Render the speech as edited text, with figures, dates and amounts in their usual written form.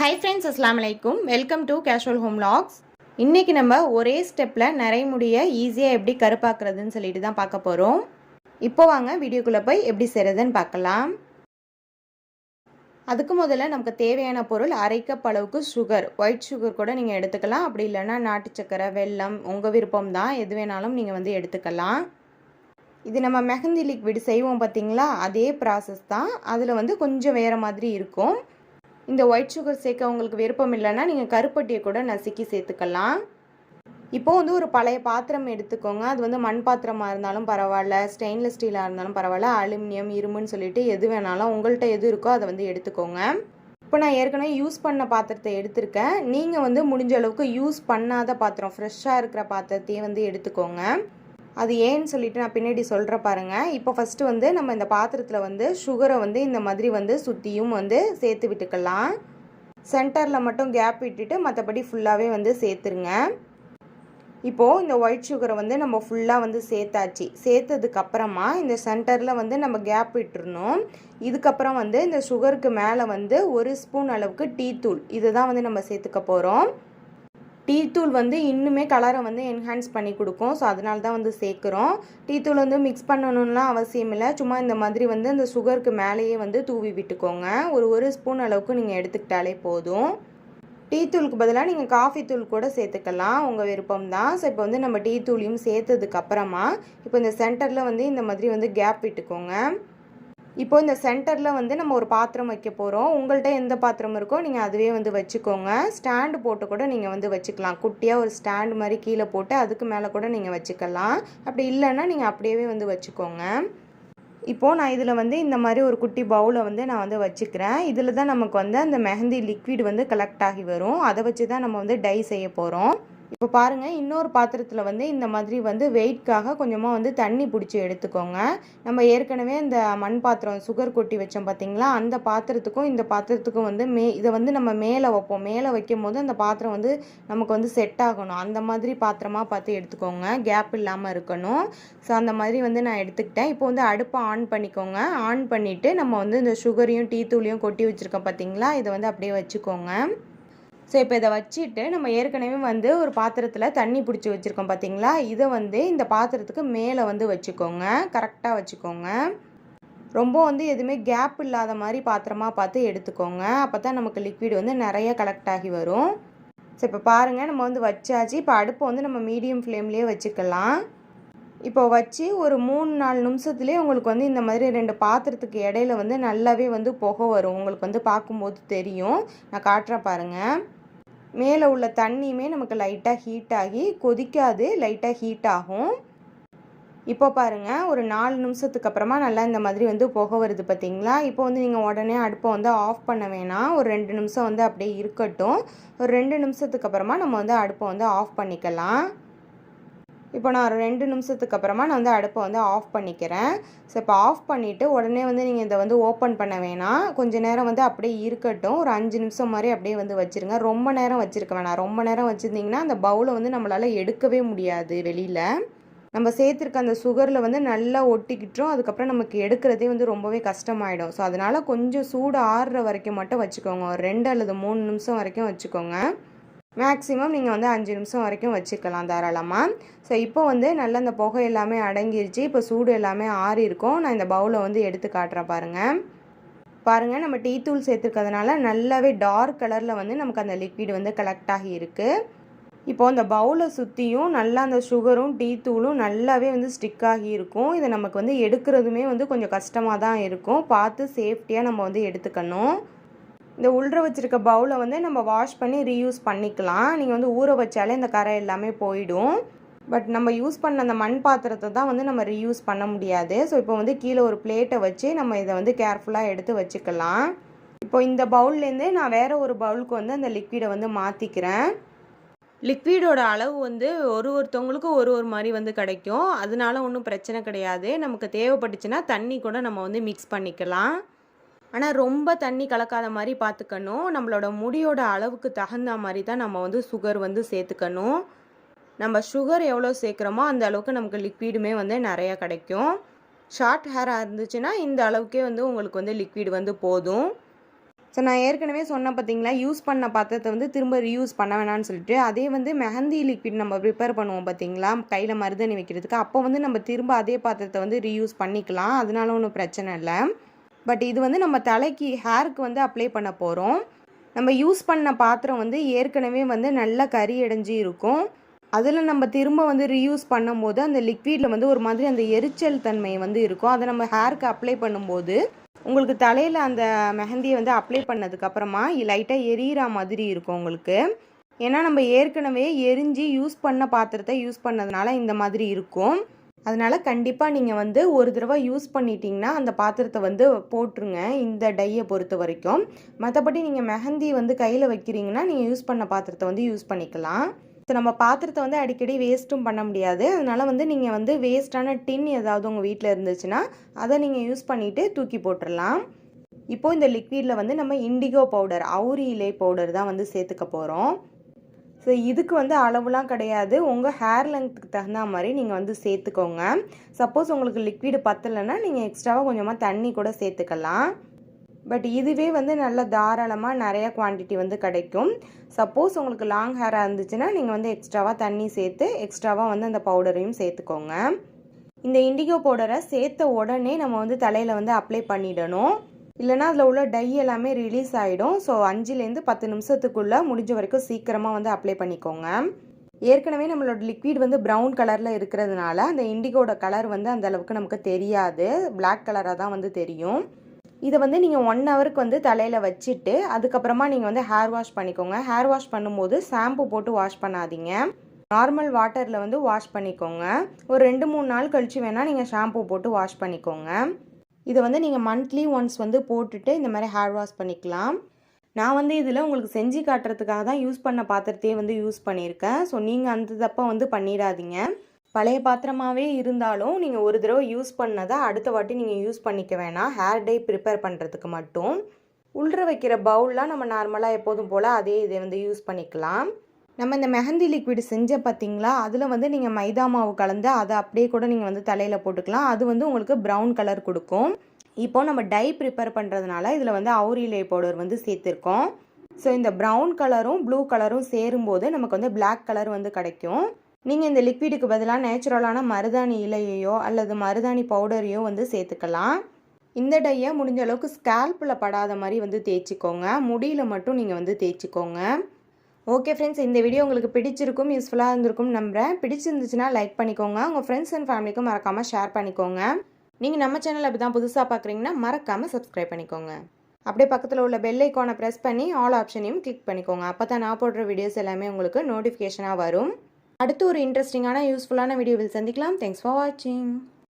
Hi friends, அஸ்ஸலாமு அலைக்கும். Welcome to casual home vlogs. இன்றைக்கி நம்ம ஒரே ஸ்டெப்பில் நிறைய முடியை ஈஸியாக எப்படி கருப்பாக்குறதுன்னு சொல்லிட்டு தான் பார்க்க போகிறோம். இப்போ வாங்க வீடியோக்குள்ளே போய் எப்படி செய்கிறதுன்னு பார்க்கலாம். அதுக்கு முதல்ல நமக்கு தேவையான பொருள் அரை கப் அளவுக்கு சுகர், ஒயிட் சுகர் கூட நீங்கள் எடுத்துக்கலாம். அப்படி இல்லைன்னா நாட்டு சக்கரை, வெல்லம், உங்கள் விருப்பம் தான், எது வேணாலும் நீங்கள் எடுத்துக்கலாம். இது நம்ம மெஹந்தி லிக்விட் செய்வோம் பார்த்தீங்களா, அதே ப்ராசஸ் தான். அதில் கொஞ்சம் வேறு மாதிரி இருக்கும். இந்த ஒயிட் சுகர் சேர்க்க உங்களுக்கு விருப்பம் இல்லைன்னா நீங்கள் கருப்பட்டியை கூட நசுக்கி சேர்த்துக்கலாம். இப்போது ஒரு பழைய பாத்திரம் எடுத்துக்கோங்க. அது மண் பாத்திரமாக இருந்தாலும் பரவாயில்ல, ஸ்டெயின்லெஸ் ஸ்டீலாக இருந்தாலும் பரவாயில்ல, அலுமினியம், இரும்புன்னு சொல்லிட்டு எது வேணாலும் உங்கள்கிட்ட எது இருக்கோ அதை எடுத்துக்கோங்க. இப்போ நான் ஏற்கனவே யூஸ் பண்ண பாத்திரத்தை எடுத்திருக்கேன். நீங்கள் முடிஞ்ச அளவுக்கு யூஸ் பண்ணாத பாத்திரம், ஃப்ரெஷ்ஷாக இருக்கிற பாத்திரத்தையே எடுத்துக்கோங்க. அது ஏன்னு சொல்லிட்டு நான் பின்னாடி சொல்கிற பாருங்கள். இப்போ ஃபஸ்ட்டு நம்ம இந்த பாத்திரத்தில் சுகரை இந்த மாதிரி சுற்றியும் சேர்த்து விட்டுக்கலாம். சென்டரில் மட்டும் கேப் விட்டுட்டு மற்றபடி ஃபுல்லாகவே சேர்த்துருங்க. இப்போது இந்த ஒயிட் சுகரை நம்ம ஃபுல்லாக சேர்த்தாச்சு. சேர்த்ததுக்கப்புறமா இந்த சென்டரில் நம்ம கேப் விட்டுருணும். இதுக்கப்புறம் இந்த சுகருக்கு மேலே 1 ஸ்பூன் அளவுக்கு டீ தூள், இதை தான் நம்ம சேர்த்துக்க போகிறோம். டீ தூள் இன்னுமே கலரை என்ஹான்ஸ் பண்ணி கொடுக்கும். ஸோ அதனால தான் சேர்க்குறோம். டீ தூள் மிக்ஸ் பண்ணணும்லாம் அவசியம் இல்லை. சும்மா இந்த மாதிரி அந்த சுகருக்கு மேலேயே தூவி விட்டுக்கோங்க. ஒரு ஸ்பூன் அளவுக்கு நீங்கள் எடுத்துக்கிட்டாலே போதும். டீ தூளுக்கு பதிலாக நீங்கள் காஃபி தூள் கூட சேர்த்துக்கலாம், உங்கள் விருப்பம் தான். ஸோ இப்போ நம்ம டீ தூளையும் சேர்த்ததுக்கப்புறமா இப்போ இந்த சென்டரில் இந்த மாதிரி கேப் விட்டுக்கோங்க. இப்போ இந்த சென்டரில் நம்ம ஒரு பாத்திரம் வைக்க போகிறோம். உங்கள்கிட்ட எந்த பாத்திரம் இருக்கோ நீங்கள் அதுவே வச்சுக்கோங்க. ஸ்டாண்டு போட்டு கூட நீங்கள் வச்சுக்கலாம். குட்டியாக ஒரு ஸ்டாண்டு மாதிரி கீழே போட்டு அதுக்கு மேலே கூட நீங்கள் வச்சுக்கலாம். அப்படி இல்லைன்னா நீங்கள் அப்படியே வச்சுக்கோங்க. இப்போது நான் இதில் இந்த மாதிரி ஒரு குட்டி பவுலை நான் வச்சுக்கிறேன். இதில் தான் நமக்கு அந்த மெஹந்தி லிக்விட் கலெக்ட் ஆகி வரும். அதை வச்சு தான் நம்ம டை செய்ய போகிறோம். இப்போ பாருங்கள், இன்னொரு பாத்திரத்தில் இந்த மாதிரி வெயிட்காக கொஞ்சமாக தண்ணி பிடிச்சி எடுத்துக்கோங்க. நம்ம ஏற்கனவே இந்த மண் பாத்திரம் சுகர் கொட்டி வச்சோம் பார்த்தீங்களா, அந்த பாத்திரத்துக்கும் இந்த பாத்திரத்துக்கும் இதை நம்ம மேலே வைப்போம். மேலே வைக்கும் போது அந்த பாத்திரம் நமக்கு செட் ஆகணும். அந்த மாதிரி பாத்திரமாக பார்த்து எடுத்துக்கோங்க, கேப் இல்லாமல் இருக்கணும். ஸோ அந்த மாதிரி நான் எடுத்துக்கிட்டேன். இப்போ அடுப்பை ஆன் பண்ணிக்கோங்க. ஆன் பண்ணிவிட்டு நம்ம இந்த சுகரையும் டீ தூளையும் கொட்டி வச்சுருக்கோம் பார்த்தீங்களா, இதை அப்படியே வச்சுக்கோங்க. ஸோ இப்போ இதை வச்சுட்டு நம்ம ஏற்கனவே ஒரு பாத்திரத்தில் தண்ணி பிடிச்சி வச்சுருக்கோம் பார்த்தீங்களா, இதை இந்த பாத்திரத்துக்கு மேலே வச்சுக்கோங்க. கரெக்டாக வச்சுக்கோங்க. ரொம்ப எதுவுமே கேப் இல்லாத மாதிரி பாத்திரமாக பார்த்து எடுத்துக்கோங்க. அப்போ தான் நமக்கு லிக்விட் நிறைய கலெக்ட் ஆகி வரும். ஸோ இப்போ பாருங்கள், நம்ம வச்சாச்சு. இப்போ அடுப்பை நம்ம மீடியம் ஃப்ளேம்லேயே வச்சுக்கலாம். இப்போ வச்சு ஒரு 3-4 நிமிஷத்துலேயே உங்களுக்கு இந்த மாதிரி 2 பாத்திரத்துக்கு இடையில நல்லாவே புகை வரும். உங்களுக்கு பார்க்கும்போது தெரியும். நான் காட்டுறேன் பாருங்கள். மேலே உள்ள தண்ணியுமே நமக்கு லைட்டாக ஹீட் ஆகி கொதிக்காது, லைட்டாக ஹீட் ஆகும். இப்போ பாருங்கள், ஒரு 4 நிமிஷத்துக்கு அப்புறமா நல்லா இந்த மாதிரி புகை வருது பார்த்தீங்களா. இப்போ நீங்கள் உடனே அடுப்பை ஆஃப் பண்ண வேணாம். ஒரு 2 நிமிஷம் அப்படியே இருக்கட்டும். ஒரு 2 நிமிஷத்துக்கு அப்புறமா நம்ம அடுப்பை ஆஃப் பண்ணிக்கலாம். இப்போ நான் ஒரு 2 நிமிஷத்துக்கு அப்புறமா நான் அடுப்பை ஆஃப் பண்ணிக்கிறேன். ஸோ இப்போ ஆஃப் பண்ணிவிட்டு உடனே நீங்கள் இதை ஓப்பன் பண்ண வேணாம். கொஞ்சம் நேரம் அப்படியே இருக்கட்டும். ஒரு 5 நிமிஷம் மாதிரி அப்படியே வச்சுருங்க. ரொம்ப நேரம் வச்சுருக்க வேணாம். ரொம்ப நேரம் வச்சுருந்திங்கன்னா அந்த பவுலை நம்மளால் எடுக்கவே முடியாது வெளியில். நம்ம சேர்த்துருக்க அந்த சுகரில் நல்லா ஒட்டிக்கிட்டோம். அதுக்கப்புறம் நமக்கு எடுக்கிறதே ரொம்பவே கஷ்டமாயிடும். ஸோ அதனால் கொஞ்சம் சூடு ஆறுற வரைக்கும் மட்டும் வச்சுக்கோங்க. ஒரு 2 அல்லது 3 நிமிஷம் வரைக்கும் வச்சுக்கோங்க. மேக்ஸிமம் நீங்கள் 5 நிமிஷம் வரைக்கும் வச்சுக்கலாம் தாராளமாக. ஸோ இப்போ நல்லா அந்த புகை எல்லாமே அடங்கிருச்சு. இப்போ சூடு எல்லாமே ஆறி இருக்கும். நான் இந்த பவுலை எடுத்து காட்டுறேன் பாருங்கள். நம்ம டீ தூள் சேர்த்துருக்கிறதுனால நல்லாவே டார்க் கலரில் நமக்கு அந்த லிக்விட் கலெக்ட் ஆகி இருக்குது. இப்போது அந்த பவுலை சுற்றியும் நல்லா அந்த சுகரும் டீ தூளும் நல்லாவே ஸ்டிக் ஆகி இருக்கும். இதை நமக்கு எடுக்கிறதுமே கொஞ்சம் கஷ்டமாக தான் இருக்கும். பார்த்து சேஃப்டியாக நம்ம எடுத்துக்கணும். இந்த உள்ற வச்சுருக்க பவுலை நம்ம வாஷ் பண்ணி ரீயூஸ் பண்ணிக்கலாம். நீங்கள் ஊற வச்சாலே இந்த கரை எல்லாமே போயிடும். பட் நம்ம யூஸ் பண்ண அந்த மண் பாத்திரத்தை தான் நம்ம ரீயூஸ் பண்ண முடியாது. ஸோ இப்போ கீழே ஒரு பிளேட்டை வச்சு நம்ம இதை கேர்ஃபுல்லாக எடுத்து வச்சுக்கலாம். இப்போ இந்த பவுல்லேருந்தே நான் வேறு ஒரு பவுலுக்கு அந்த லிக்விடை மாற்றிக்கிறேன். லிக்விடோட அளவு ஒருத்தவங்களுக்கும் ஒரு மாதிரி கிடைக்கும். அதனால ஒன்றும் பிரச்சனை கிடையாது. நமக்கு தேவைப்பட்டுச்சுன்னா தண்ணி கூட நம்ம மிக்ஸ் பண்ணிக்கலாம். ஆனால் ரொம்ப தண்ணி கலக்காத மாதிரி பார்த்துக்கணும். நம்மளோட முடியோட அளவுக்கு தகுந்த மாதிரி தான் நம்ம சுகர் சேர்த்துக்கணும். நம்ம சுகர் எவ்வளோ சேர்க்குறோமோ அந்த அளவுக்கு நமக்கு லிக்விடுமே நிறையா கிடைக்கும். ஷார்ட் ஹேராக இருந்துச்சுன்னா இந்த அளவுக்கே உங்களுக்கு லிக்விட் போதும். ஸோ நான் ஏற்கனவே சொன்னேன் பார்த்தீங்களா, யூஸ் பண்ண பாத்திரத்தை வந்து திரும்ப ரீயூஸ் பண்ண வேணாம்னு சொல்லிட்டு. அதே வந்து மெஹந்தி லிக்விட் நம்ம ப்ரிப்பேர் பண்ணுவோம் பார்த்தீங்களா, கையில் மருதாணி வைக்கிறதுக்கு, அப்போ வந்து நம்ம திரும்ப அதே பாத்திரத்தை வந்து ரீயூஸ் பண்ணிக்கலாம். அதனால ஒன்றும் பிரச்சனை இல்லை. பட் இது வந்து நம்ம தலைக்கு ஹேருக்கு வந்து அப்ளை பண்ண போகிறோம். நம்ம யூஸ் பண்ண பாத்திரம் வந்து ஏற்கனவே வந்து நல்லா கறி அடைஞ்சி இருக்கும். அதில் நம்ம திரும்ப வந்து ரீயூஸ் பண்ணும்போது அந்த லிக்விடில் வந்து ஒரு மாதிரி அந்த எரிச்சல் தன்மை வந்து இருக்கும். அதை நம்ம ஹேருக்கு அப்ளை பண்ணும்போது உங்களுக்கு தலையில் அந்த மெஹந்தியை வந்து அப்ளை பண்ணதுக்கப்புறமா லைட்டாக எரியிற மாதிரி இருக்கும் உங்களுக்கு. ஏன்னா நம்ம ஏற்கனவே எரிஞ்சு யூஸ் பண்ண பாத்திரத்தை யூஸ் பண்ணதுனால இந்த மாதிரி இருக்கும். அதனால் கண்டிப்பாக நீங்கள் வந்து ஒரு தடவை யூஸ் பண்ணிட்டீங்கன்னா அந்த பாத்திரத்தை வந்து போட்டுருங்க இந்த டையை பொறுத்த வரைக்கும். மற்றபடி நீங்கள் மெஹந்தி வந்து கையில் வைக்கிறீங்கன்னா நீங்கள் யூஸ் பண்ண பாத்திரத்தை வந்து யூஸ் பண்ணிக்கலாம். ஸோ நம்ம பாத்திரத்தை வந்து அடிக்கடி வேஸ்ட்டும் பண்ண முடியாது. அதனால் வந்து நீங்கள் வந்து வேஸ்ட்டான டின் ஏதாவது உங்கள் வீட்டில் இருந்துச்சுன்னா அதை நீங்கள் யூஸ் பண்ணிவிட்டு தூக்கி போட்டுடலாம். இப்போது இந்த லிக்விடில் வந்து நம்ம இண்டிகோ பவுடர், அவுரி இலை பவுடர் தான் வந்து சேர்த்துக்க போகிறோம். ஸோ இதுக்கு வந்து அளவுலாம் கிடையாது. உங்கள் ஹேர் லென்த்துக்கு தகுந்த மாதிரி நீங்கள் வந்து சேர்த்துக்கோங்க. சப்போஸ் உங்களுக்கு லிக்விடு பத்தலைன்னா நீங்கள் எக்ஸ்ட்ராவாக கொஞ்சமாக தண்ணி கூட சேர்த்துக்கலாம். பட் இதுவே வந்து நல்ல தாராளமாக நிறையா குவான்டிட்டி வந்து கிடைக்கும். சப்போஸ் உங்களுக்கு லாங் ஹேராக இருந்துச்சுன்னா நீங்கள் வந்து எக்ஸ்ட்ராவாக தண்ணி சேர்த்து எக்ஸ்ட்ராவாக வந்து அந்த பவுடரையும் சேர்த்துக்கோங்க. இந்த இண்டிகோ பவுடரை சேர்த்த உடனே நம்ம வந்து தலையில் வந்து அப்ளை பண்ணிடணும். இல்லைனா அதில் உள்ள டை எல்லாமே ரிலீஸ் ஆகிடும். ஸோ 5லேருந்து 10 நிமிஷத்துக்குள்ளே முடிஞ்ச வரைக்கும் சீக்கிரமாக வந்து அப்ளை பண்ணிக்கோங்க. ஏற்கனவே நம்மளோட லிக்விட் வந்து ப்ரௌன் கலரில் இருக்கிறதுனால அந்த இண்டிகோட கலர் வந்து அந்தளவுக்கு நமக்கு தெரியாது. பிளாக் கலராக தான் வந்து தெரியும். இதை வந்து நீங்கள் 1 ஹவருக்கு வந்து தலையில் வச்சுட்டு அதுக்கப்புறமா நீங்கள் வந்து ஹேர் வாஷ் பண்ணிக்கோங்க. ஹேர் வாஷ் பண்ணும்போது ஷாம்பு போட்டு வாஷ் பண்ணாதீங்க. நார்மல் வாட்டரில் வந்து வாஷ் பண்ணிக்கோங்க. ஒரு 2-3 நாள் கழித்து வேணால் நீங்கள் ஷாம்பு போட்டு வாஷ் பண்ணிக்கோங்க. இதை வந்து நீங்கள் மந்த்லி ஒன்ஸ் வந்து போட்டுட்டு இந்த மாதிரி ஹேர் வாஷ் பண்ணிக்கலாம். நான் வந்து இதில் உங்களுக்கு செஞ்சு காட்டுறதுக்காக தான் யூஸ் பண்ண பாத்திரத்தையே வந்து யூஸ் பண்ணியிருக்கேன். ஸோ நீங்கள் அந்த தப்பை வந்து பண்ணிடாதீங்க. பழைய பாத்திரமாகவே இருந்தாலும் நீங்கள் ஒரு தடவை யூஸ் பண்ணதை அடுத்த வாட்டி நீங்கள் யூஸ் பண்ணிக்க வேணாம். ஹேர் டை ப்ரிப்பேர் பண்ணுறதுக்கு மட்டும். உள்ற வைக்கிற பவுல்லாம் நம்ம நார்மலாக எப்போதும் போல் அதே இதை வந்து யூஸ் பண்ணிக்கலாம். நம்ம இந்த மெஹந்தி லிக்விட் செஞ்ச பார்த்தீங்களா, அதில் வந்து நீங்கள் மைதா மாவு கலந்து அதை அப்படியே கூட நீங்கள் வந்து தலையில் போட்டுக்கலாம். அது வந்து உங்களுக்கு ப்ரௌன் கலர் கொடுக்கும். இப்போது நம்ம டை ப்ரிப்பேர் பண்ணுறதுனால இதில் வந்து அவுரி இலை பவுடர் வந்து சேர்த்துருக்கோம். ஸோ இந்த ப்ரௌன் கலரும் ப்ளூ கலரும் சேரும்போது நமக்கு வந்து பிளாக் கலர் வந்து கிடைக்கும். நீங்கள் இந்த லிக்விடுக்கு பதிலாக நேச்சுரலான மருதாணி இலையையோ அல்லது மருதாணி பவுடரையோ வந்து சேர்த்துக்கலாம். இந்த டையை முடிஞ்ச அளவுக்கு ஸ்கேல்பில் படாத மாதிரி வந்து தேய்ச்சிக்கோங்க. முடியில் மட்டும் நீங்கள் வந்து தேய்ச்சிக்கோங்க. ஓகே ஃப்ரெண்ட்ஸ், இந்த வீடியோ உங்களுக்கு பிடிச்சிருக்கும், யூஸ்ஃபுல்லாக இருந்திருக்கும் நம்புகிறேன். பிடிச்சிருந்துச்சுன்னா லைக் பண்ணிக்கோங்க. உங்கள் ஃப்ரெண்ட்ஸ் அண்ட் ஃபேமிலிக்கும் மறக்காமல் ஷேர் பண்ணிக்கோங்க. நீங்கள் நம்ம சேனல் அப்படி தான் புதுசாக பார்க்குறீங்கன்னா மறக்காமல் சப்ஸ்கிரைப் பண்ணிக்கோங்க. அப்படியே பக்கத்தில் உள்ள பெல் ஐக்கானை ப்ரெஸ் பண்ணி ஆல் ஆப்ஷனையும் கிளிக் பண்ணிக்கோங்க. அப்போ தான் நான் போடுற வீடியோஸ் எல்லாமே உங்களுக்கு நோட்டிஃபிகேஷனாக வரும். அடுத்து ஒரு இன்ட்ரெஸ்டிங்கான யூஸ்ஃபுல்லான வீடியோவில் சந்திக்கலாம். தேங்க்ஸ் ஃபார் வாட்சிங்.